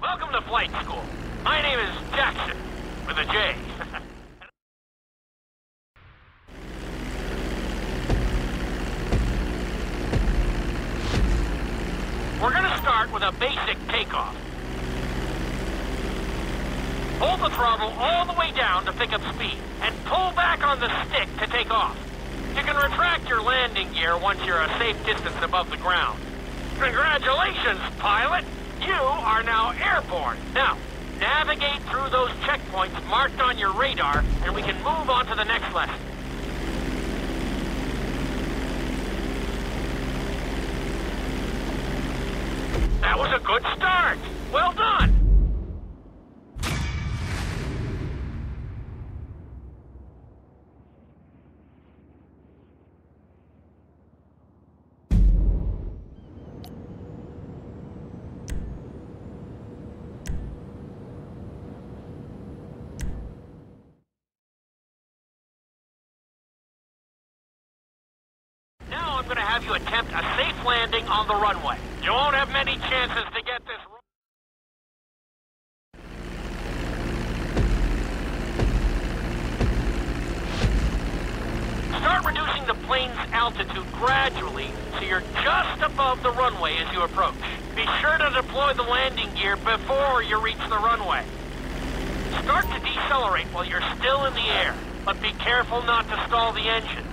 Welcome to flight school. My name is Jackson, with a J. We're gonna start with a basic takeoff. Hold the throttle all the way down to pick up speed, and pull back on the stick to take off. You can retract your landing gear once you're a safe distance above the ground. Congratulations, pilot! You are now airborne. Now, navigate through those checkpoints marked on your radar, and we can move on to the next lesson. That was a good start. Well done. Now I'm going to have you attempt a safe landing on the runway. You won't have many chances to get this. Start reducing the plane's altitude gradually so you're just above the runway as you approach. Be sure to deploy the landing gear before you reach the runway. Start to decelerate while you're still in the air, but be careful not to stall the engines.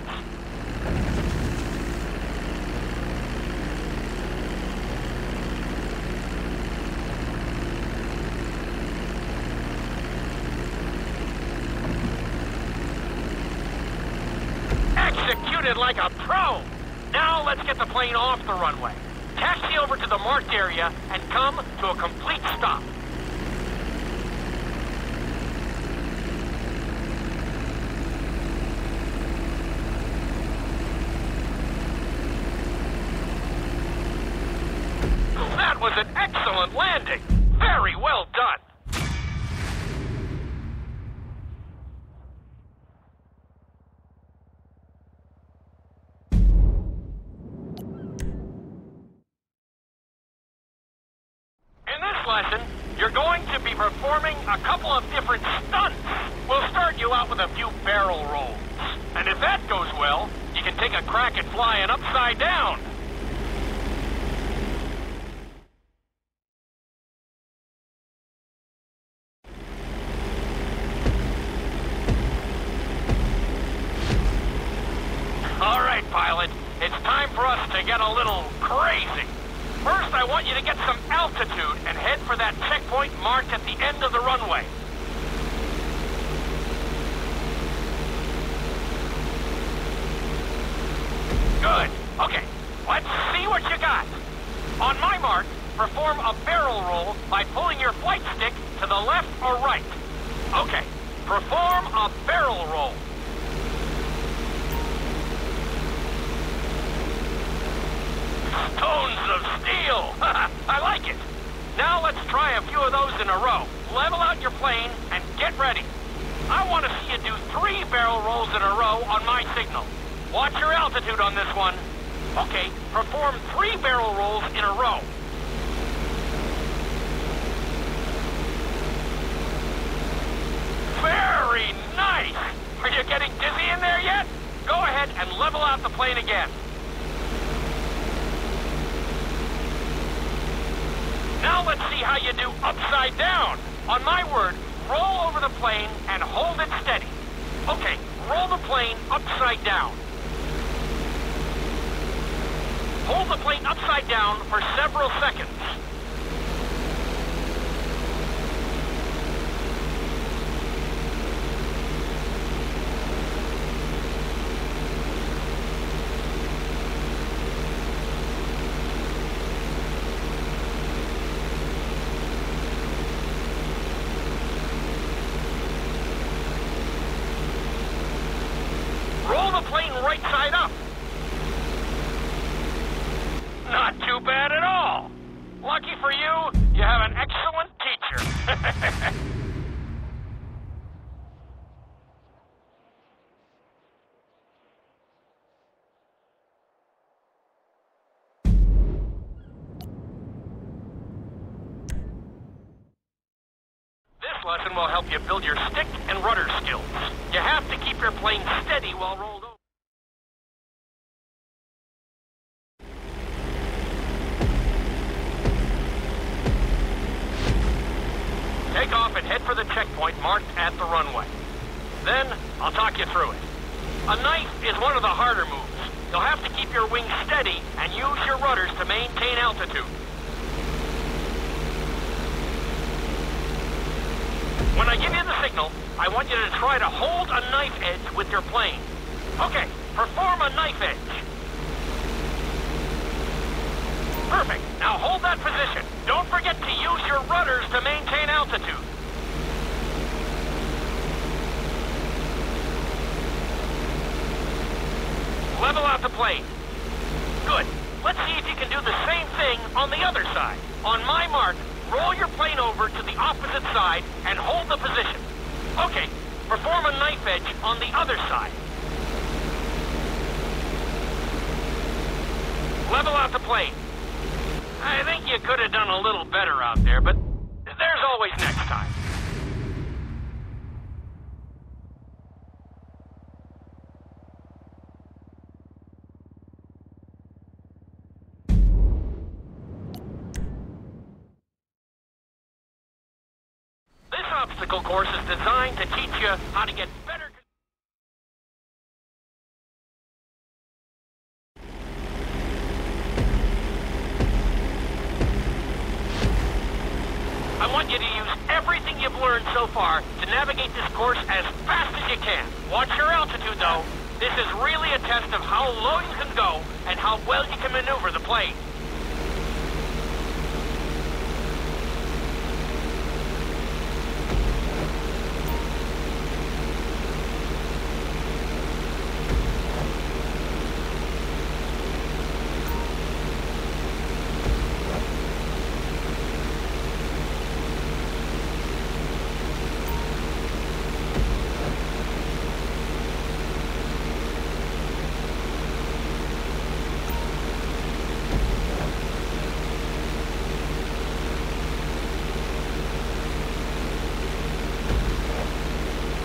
Executed like a pro! Now let's get the plane off the runway. Taxi over to the marked area and come to a complete stop. That was an excellent landing. Very well done. Lesson, you're going to be performing a couple of different stunts. We'll start you out with a few barrel rolls. And if that goes well, you can take a crack at flying upside down. All right, pilot. It's time for us to get a little crazy. First, I want you to get some altitude and head for that checkpoint marked at the end of the runway. Good. Okay, let's see what you got. On my mark, perform a barrel roll by pulling your flight stick to the left or right. Okay, perform a barrel roll. Stones of steel! I like it! Now let's try a few of those in a row. Level out your plane and get ready. I want to see you do 3 barrel rolls in a row on my signal. Watch your altitude on this one. Okay, perform 3 barrel rolls in a row. Very nice! Are you getting dizzy in there yet? Go ahead and level out the plane again. Now let's see how you do upside down. On my word, roll over the plane and hold it steady. Okay, roll the plane upside down. Hold the plane upside down for several seconds. Roll the plane right side up. Not too bad at all. Lucky for you, you have an excellent teacher. lesson will help you build your stick and rudder skills. You have to keep your plane steady while rolled over. Take off and head for the checkpoint marked at the runway. Then, I'll talk you through it. A knife is one of the harder moves. You'll have to keep your wings steady and use your rudders to maintain altitude. When I give you the signal, I want you to try to hold a knife edge with your plane. Okay, perform a knife edge. Perfect. Now hold that position. Don't forget to use your rudders to maintain altitude. Level out the plane. Good. Let's see if you can do the same thing on the other side. On my mark, roll your plane over to the opposite side and hold the position. Okay, perform a knife edge on the other side. Level out the plane. I think you could have done a little better out there, but there's always next time. This obstacle course is designed to teach you how to get better. I want you to use everything you've learned so far to navigate this course as fast as you can. Watch your altitude, though. This is really a test of how low you can go and how well you can maneuver the plane.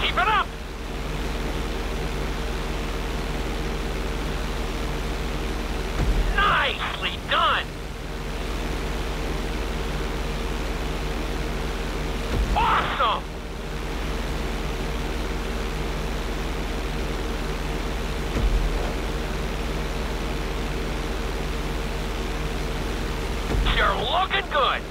Keep it up! Nicely done! Awesome! You're looking good!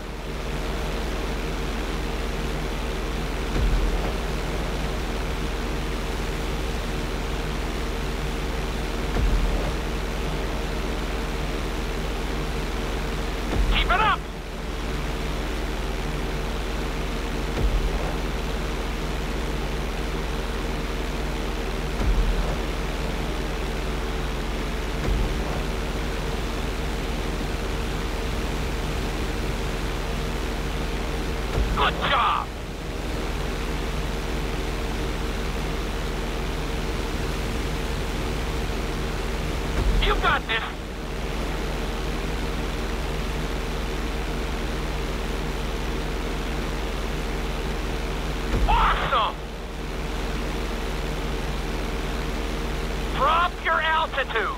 Keep it up! Good job! You got this! Awesome! Drop your altitude!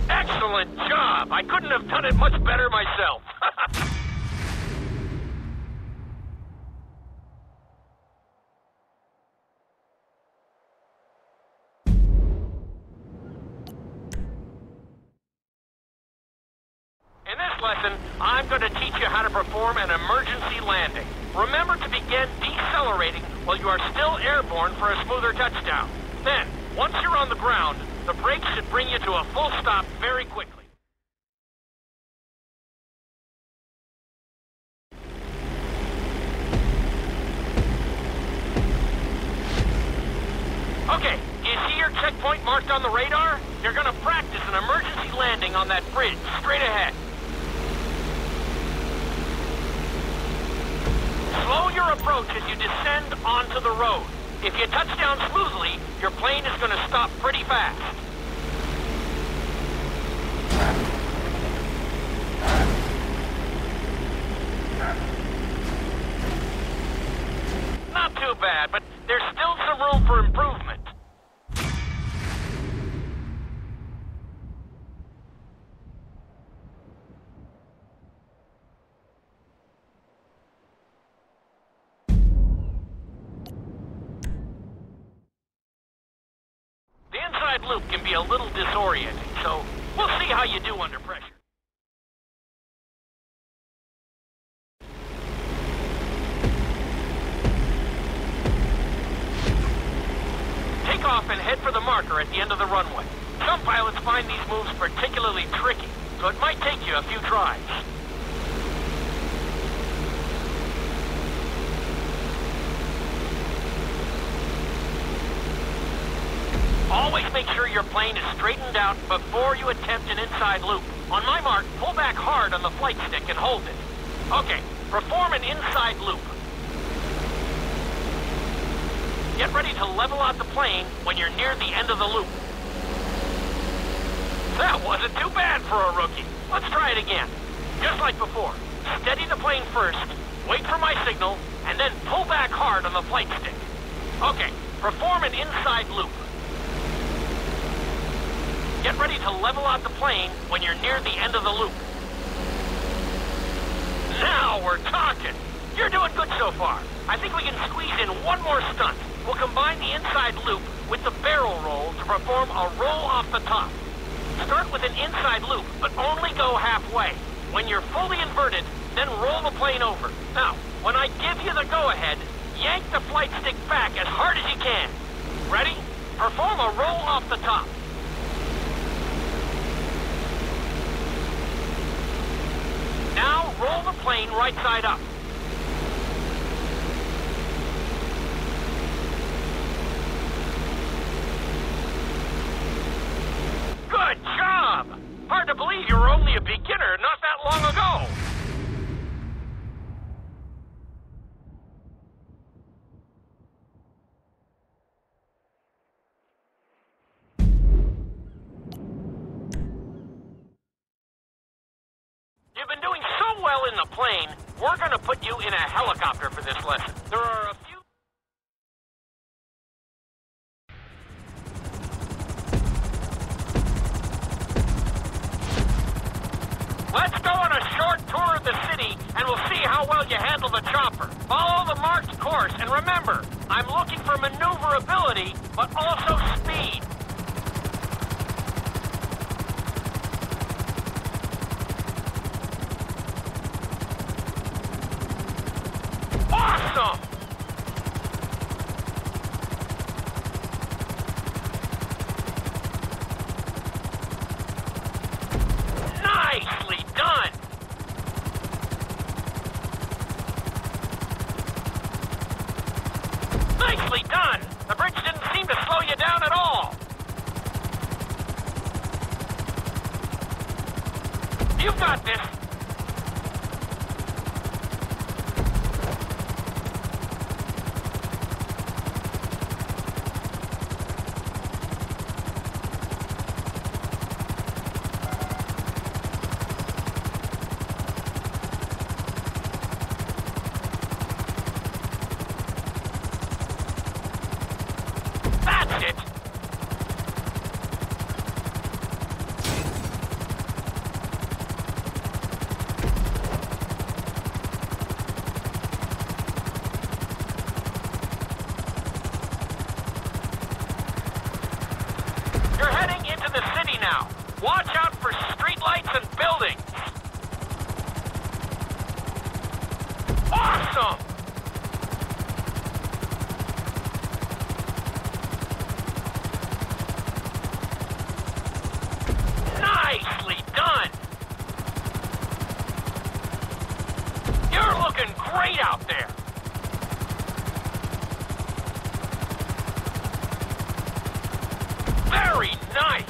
Excellent job! I couldn't have done it much better myself. In this lesson, I'm going to teach you how to perform an emergency landing. Remember to begin decelerating while you are still airborne for a smoother touchdown. Then, once you're on the ground, the brakes should bring you to a full stop very quickly. Okay, do you see your checkpoint marked on the radar? You're going to practice an emergency landing on that bridge, straight ahead. Slow your approach as you descend onto the road. If you touch down smoothly, your plane is going to stop pretty fast. 「Not too bad, but there's still some room for improvement. The inside loop can be a little disorienting, so we'll see how you do under pressure. Take off and head for the marker at the end of the runway. Some pilots find these moves particularly tricky, so it might take you a few tries. Always make sure your plane is straightened out before you attempt an inside loop. On my mark, pull back hard on the flight stick and hold it. Okay, perform an inside loop. Get ready to level out the plane when you're near the end of the loop. That wasn't too bad for a rookie. Let's try it again. Just like before, steady the plane first, wait for my signal, and then pull back hard on the flight stick. Okay, perform an inside loop. Get ready to level out the plane when you're near the end of the loop. Now we're talking. You're doing good so far. I think we can squeeze in one more stunt. We'll combine the inside loop with the barrel roll to perform a roll off the top. Start with an inside loop, but only go halfway. When you're fully inverted, then roll the plane over. Now, when I give you the go-ahead, yank the flight stick back as hard as you can. Ready? Perform a roll off the top. Now, roll the plane right side up. Good job! Hard to believe you were only a beginner not that long ago. You've been doing so well in the plane, we're going to put you in a helicopter for this lesson. There are a few... Let's go on a short tour of the city, and we'll see how well you handle the chopper. Follow the marked course, and remember, I'm looking for maneuverability, but also speed. Awesome! Nicely done! Nicely done! The bridge didn't seem to slow you down at all. You've got this. That's it! You're heading into the city now. Watch out for streetlights and buildings. Awesome! Nicely done! You're looking great out there! Very nice!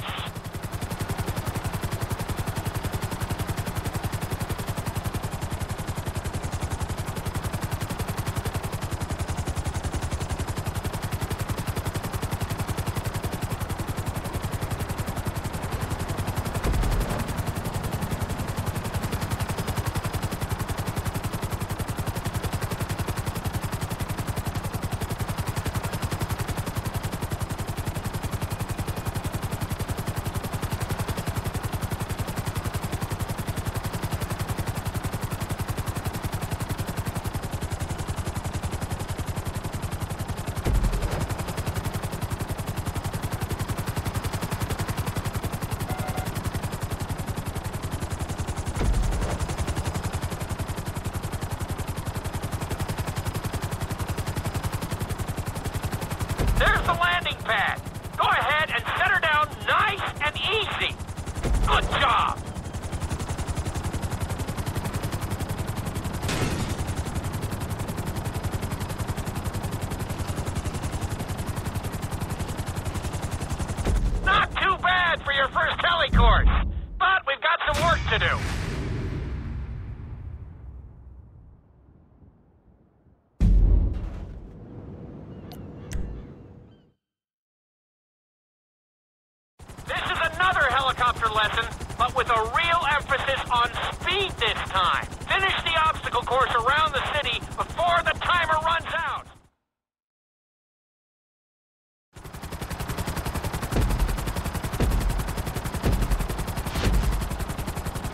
time. Finish the obstacle course around the city before the timer runs out.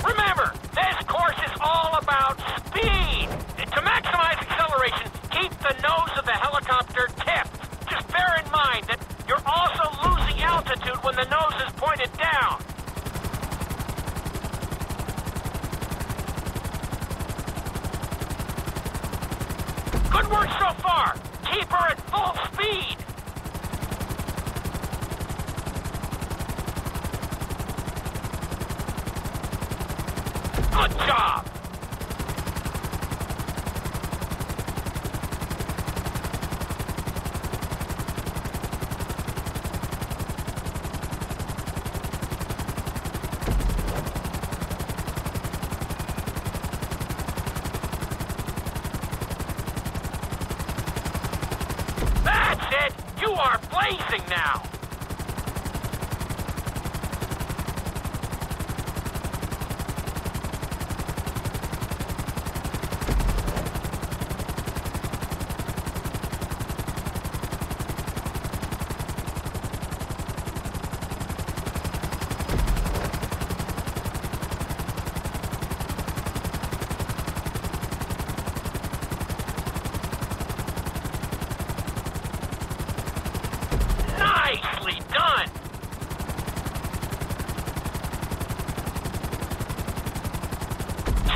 Remember, this course is all about speed. To maximize acceleration, keep the nose of the helicopter tipped. Just bear in mind that you're also losing altitude when the nose is pointed down. Good work so far. Keep her at full speed. Good job. You are blazing now! Nicely done!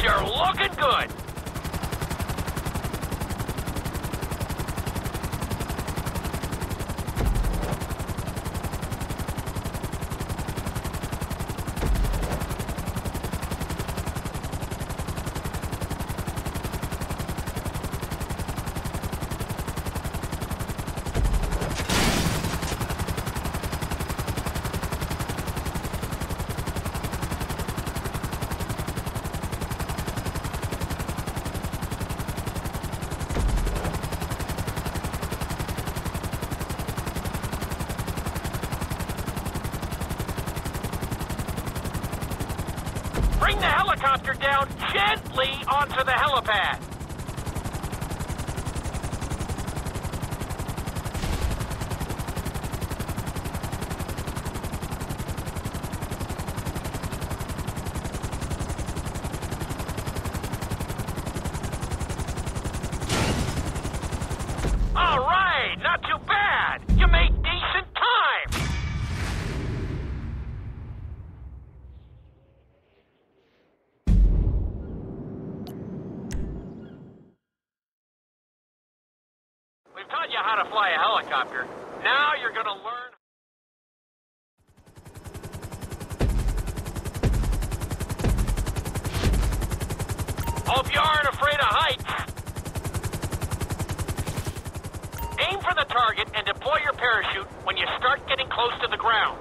You're looking good! Bring the helicopter down gently onto the helipad. All right, not too bad. You made decent time. We've taught you how to fly a helicopter. Now you're gonna learn. Hope you aren't afraid of heights. Aim for the target and deploy your parachute when you start getting close to the ground.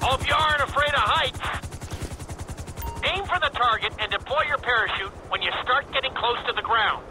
Hope you aren't afraid of heights. Aim for the target and deploy your parachute when you start getting close to the ground.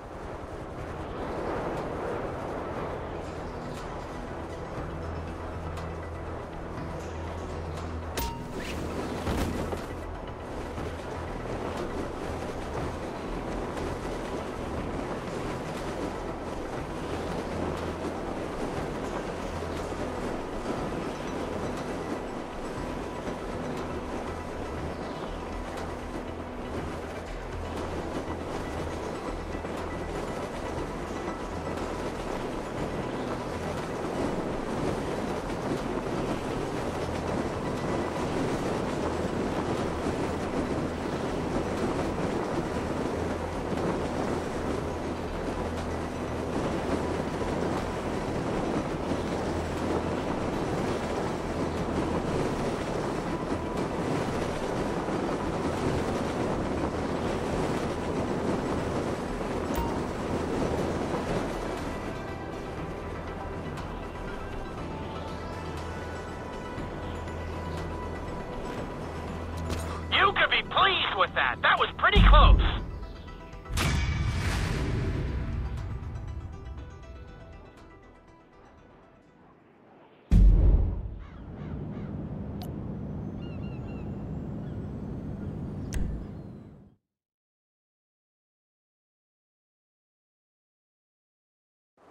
with that. That was pretty close.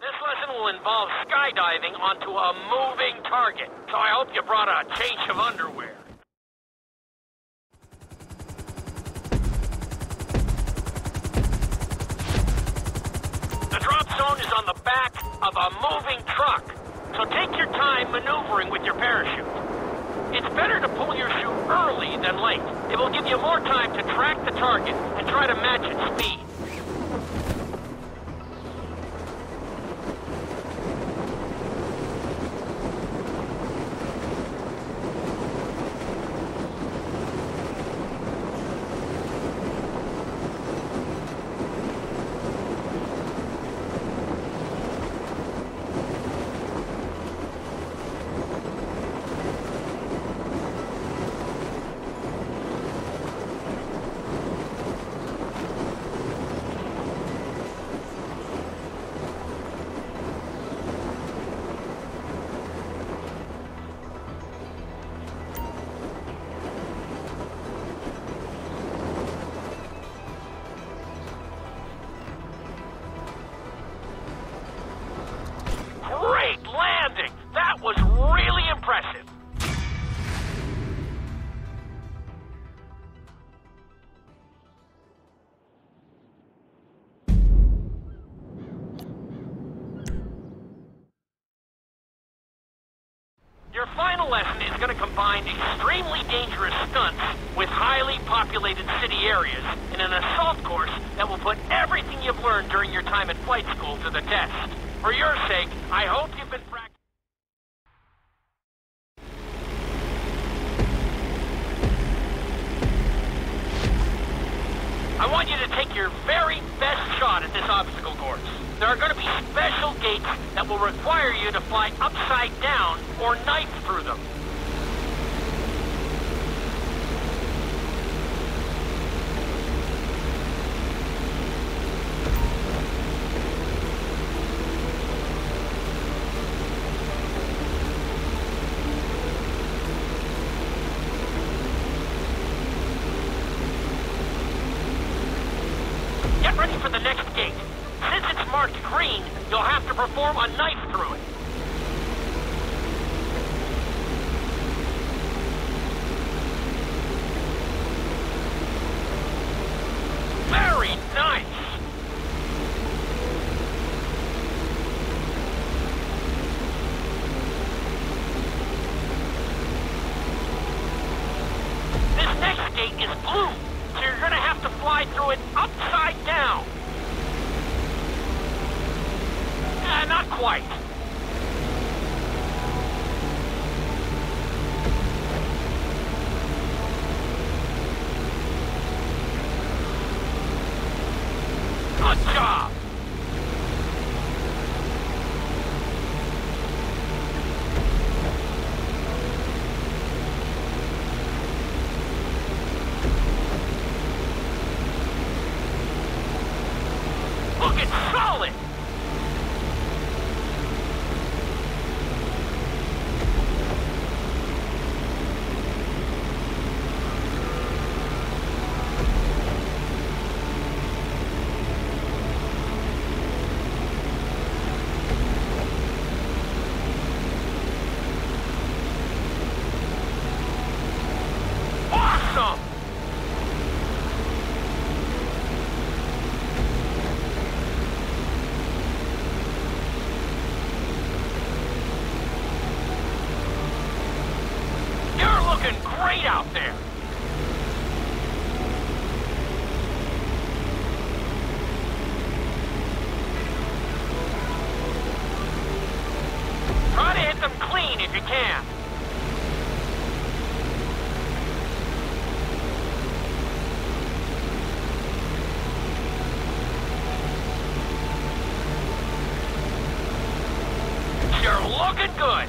This lesson will involve skydiving onto a moving target, so I hope you brought a change of underwear. The drop zone is on the back of a moving truck, so take your time maneuvering with your parachute. It's better to pull your chute early than late. It will give you more time to track the target and try to match its speed. Great landing! That was really impressive. Your final lesson is going to combine extremely dangerous stunts with highly populated city areas in an assault course that will put everything you've learned during your time at flight school to the test. For your sake, I hope you've been practicing. I want you to take your very best shot at this obstacle course. There are going to be special gates that will require you to fly upside down or knife through them. Get ready for the next gate. Since it's marked green, you'll have to perform a knife through it. Very nice! This next gate is blue, so you're gonna have to fly through it upside down. Not quite. Good job! Looking solid! Awesome! You're looking great out there! Try to hit them clean if you can. You're looking good.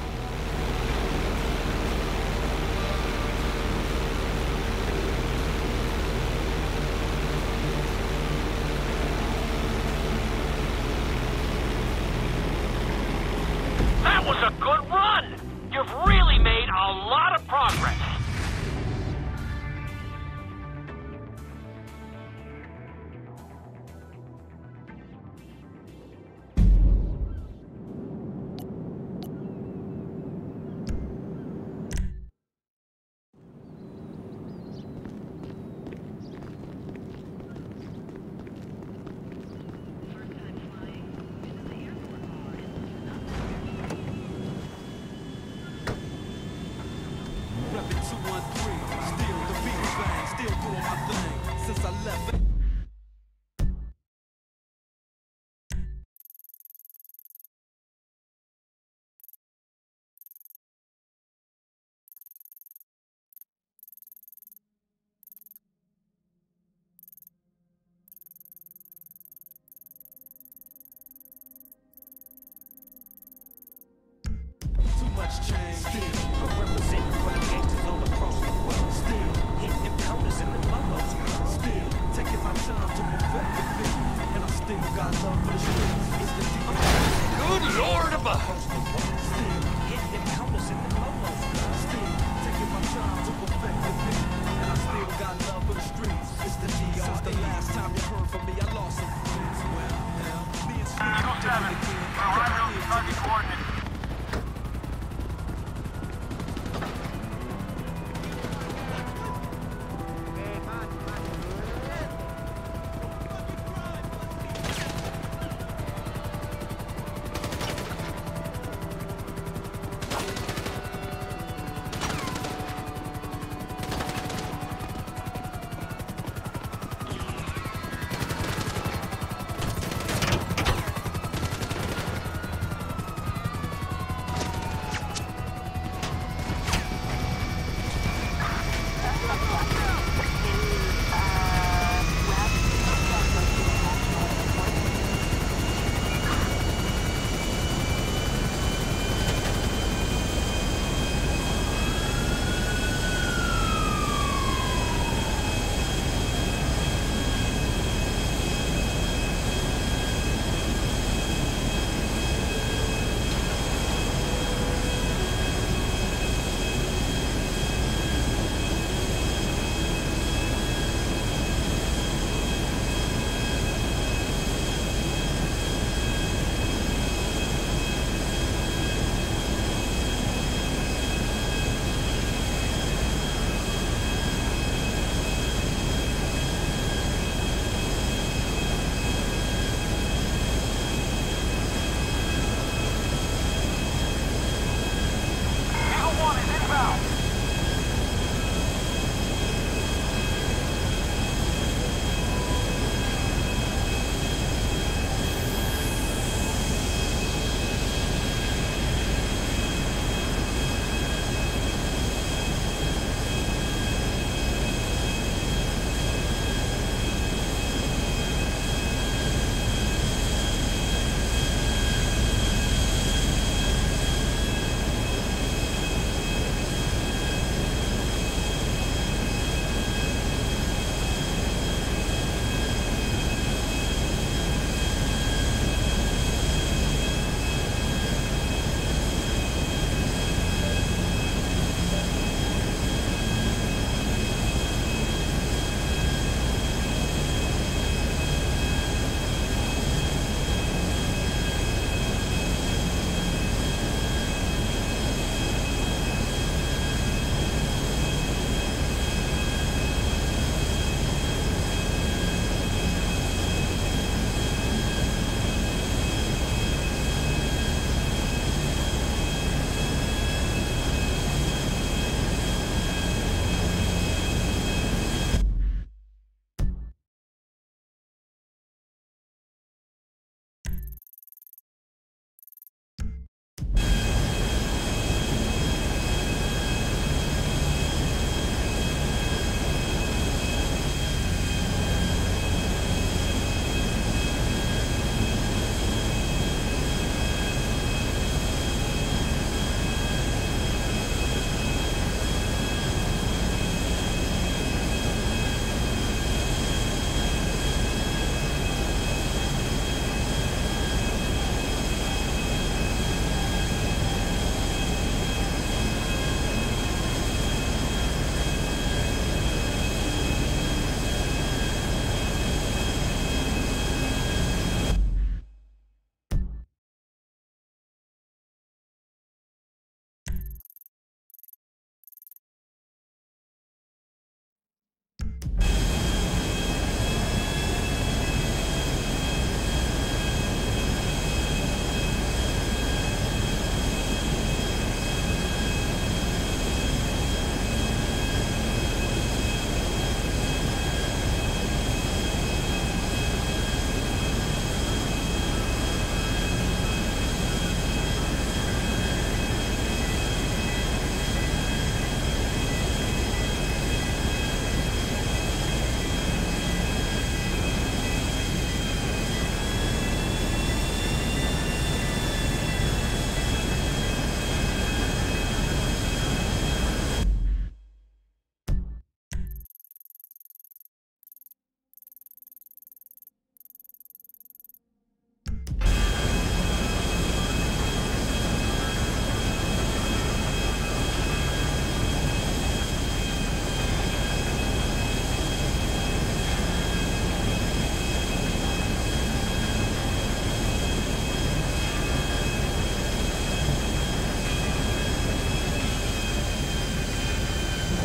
since I left. Too much change. Still, we're representing for the gangsters all across the world. Still, hitting them counters and the lolos. Still taking my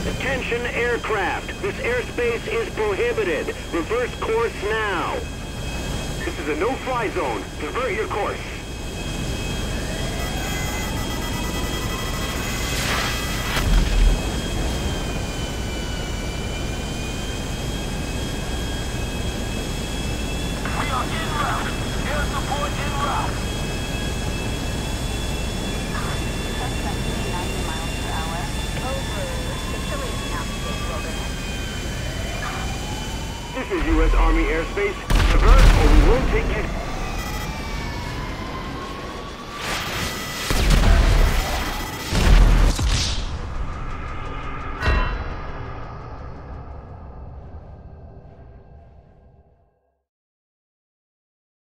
Attention aircraft. This airspace is prohibited. Reverse course now. This is a no-fly zone. Divert your course. We are en route. Air support en route. Suspect 90 miles per hour. Over. Facility outstate wilderness. This is U.S. Army airspace. Divert or we won't take you.